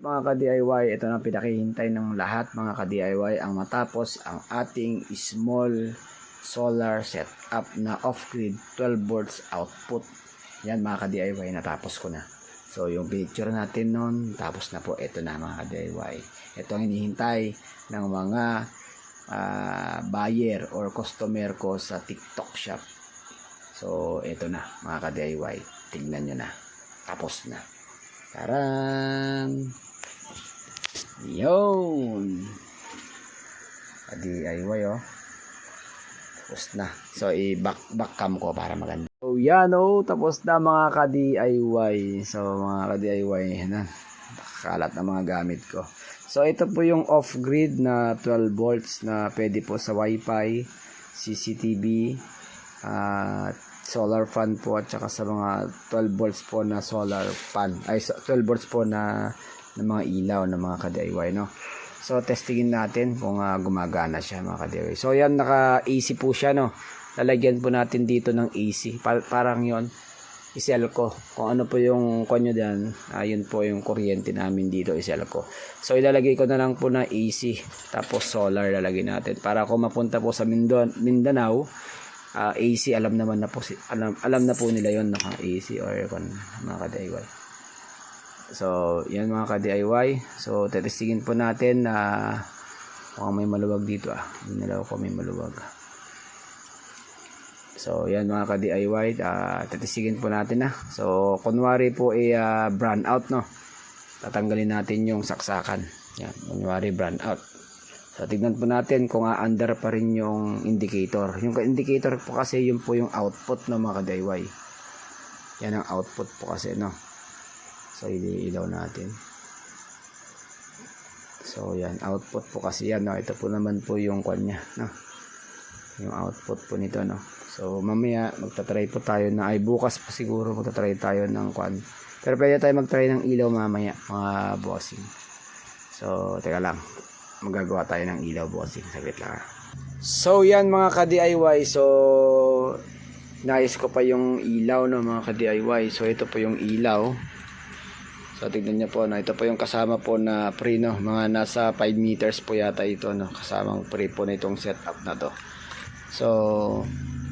mga ka-DIY, ito na pinakihintay ng lahat mga ka-DIY, ang matapos ang ating small solar setup na off-grid 12 volts output. Yan mga ka-DIY, natapos ko na. So yung picture natin nun, tapos na po. Ito na mga ka-DIY. Ito ang hinihintay ng mga buyer or customer ko sa TikTok shop. So ito na mga ka-DIY, tignan nyo na, tapos na. Taran! Yun! Ka-DIY oh. Tapos na. So i-back cam ko para maganda. So yan oh, tapos na mga ka-DIY. So mga ka-DIY, yan. Kalat na mga gamit ko. So ito po yung off-grid na 12 volts na pwede po sa Wi-Fi, CCTV, solar fan po, at saka sa mga 12 volts po na solar fan, ay 12 volts po na mga ilaw ng mga ka-DIY, no? So testingin natin kung gumagana siya mga ka-DIY. So yan, naka-AC po siya, no? Lalagyan po natin dito ng AC. Parang yon, isel ko kung ano po yung konyo diyan. Yun po yung kuryente namin dito, isel ko. So ilalagay ko na lang po na AC, tapos solar lalagay natin para kung mapunta po sa Mindanao, AC, alam naman na po, alam na po nila yon, naka AC or aircon mga ka-DIY. So yan mga ka-DIY. So tetestingin po natin na kung may maluwag dito. Hinalaw ko may maluwag. So yan mga ka-DIY, tetestingin po natin na. So kunwari po brand out, no, tatanggalin natin yung saksakan. Yan, kunwari brand out. So tignan po natin kung under pa rin yung indicator. Yung indicator po kasi yun po yung output ng mga ka-DIY. Yan ang output po kasi, no. So ilaw natin. So yan, output po kasi yan, no. Ito po naman po yung kanya, no, yung output po nito, no. So mamaya magta-try po tayo na, ay bukas po siguro magta-try tayo ng kwan. Pero pwede tayo mag-try ng ilaw mamaya mga bossing. So teka lang, magagawa tayo ng ilaw bossing, saglit lang. So yan mga ka-DIY, so nais ko pa yung ilaw, no mga ka-DIY. So ito po yung ilaw. So tignan niyo po, no, ito po yung kasama po na pre, no, mga nasa 5 meters po yata ito, no, kasamang pre po na itong setup na to. So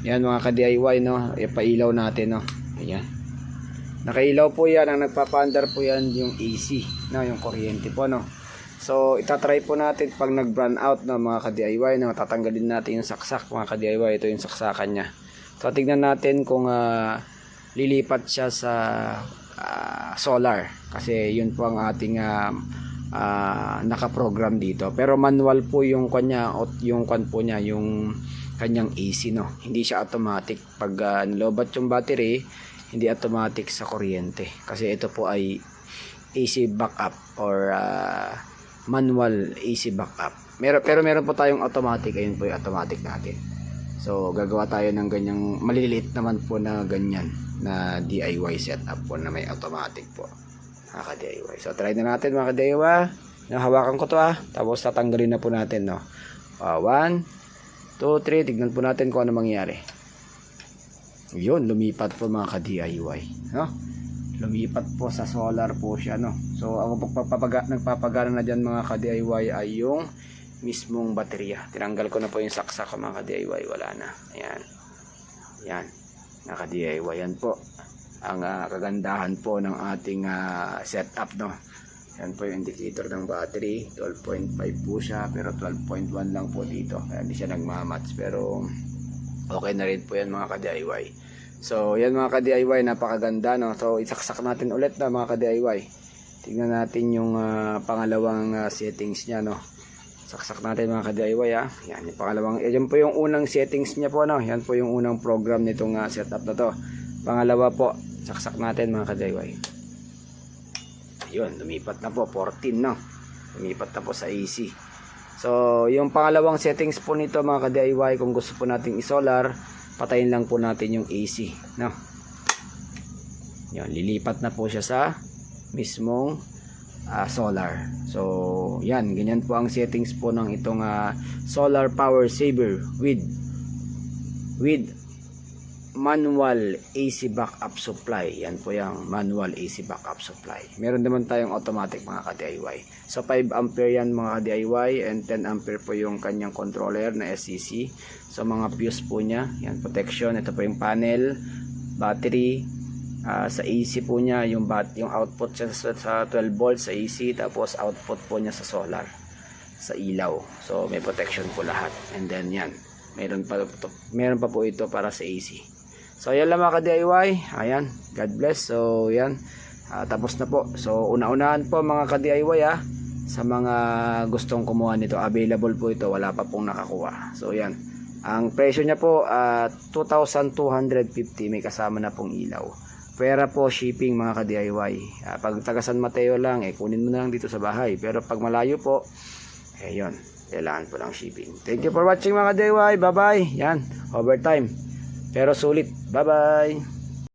yan mga ka-DIY, no, ipailaw natin, no. Ayan, nakailaw po yan. Ang nagpapa-under po yan yung AC, no, yung kuryente po, no. So itatry po natin pag nag-brand out, no mga ka-DIY, no, tatanggalin natin yung saksak mga ka-DIY. Ito yung saksakan nya. So tignan natin kung lilipat siya sa solar, kasi yun po ang ating nakaprogram dito. Pero manual po yung kanya, yung kwan po niya, yung kanyang AC, no. Hindi siya automatic. Pag nilobat yung battery, hindi automatic sa kuryente, kasi ito po ay AC backup or manual AC backup. Pero meron po tayong automatic. Ayun po yung automatic natin. So gagawa tayo ng ganyang maliliit naman po na ganyan na DIY setup po na may automatic po mga ka-DIY. So try na natin mga ka-DIY. Hawakan ko to tapos tatanggalin na po natin, no. 1, 2, 3, tignan po natin kung ano mangyayari. Yun, lumipat po mga ka-DIY, no. Lumipat po sa solar po siya, no. So ako nagpapagana na dyan mga ka-DIY ay yung mismong baterya. Tinanggal ko na po yung saksak ko mga ka-DIY, wala na. Ayan, yan mga ka-DIY, yan po ang kagandahan po ng ating setup, no. Yan po yung indicator ng battery, 12.5 po siya, pero 12.1 lang po dito, kaya hindi siya nagmamatch, pero okay na rin po yan mga ka-DIY. So yan mga ka-DIY, napakaganda, no. So isaksak natin ulit na mga ka-DIY. Tingnan natin yung pangalawang settings nya, no. Saksak natin mga ka-DIY, yan yung pangalawang, yan po yung unang settings nya po, no. Yan po yung unang program nitong setup na to. Pangalawa po, saksak natin mga ka-DIY. Yun, lumipat na po 14, no. Lumipat na po sa AC. So yung pangalawang settings po nito mga ka-DIY, kung gusto po nating i-solar, patayin lang po natin yung AC, no. Yan, lilipat na po siya sa mismong solar. So yan, ganyan po ang settings po ng itong solar power saver with manual AC backup supply. Yan po yung manual AC backup supply. Meron naman tayong automatic mga ka-DIY. So 5 ampere yan mga ka-DIY, and 10 ampere po yung kanyang controller na SCC. So mga fuse po niya, yan protection. Ito po yung panel, battery, sa AC po niya, yung output siya sa 12 volts sa AC, tapos output po niya sa solar, sa ilaw. So may protection po lahat. And then yan, meron pa po ito para sa AC. So yan lang mga ka-DIY. Ayan, God bless. So yan, tapos na po. So una-unahan po mga ka-DIY sa mga gustong kumuha nito. Available po ito, wala pa pong nakakuha. So yan, ang presyo niya po 2,250, may kasama na pong ilaw. Pera po shipping mga ka-DIY. Pag taga San Mateo lang, kunin mo na lang dito sa bahay. Pero pag malayo po, yun, kailangan po lang shipping. Thank you for watching mga ka-DIY. Bye bye. Yan, overtime pero sulit. Bye bye.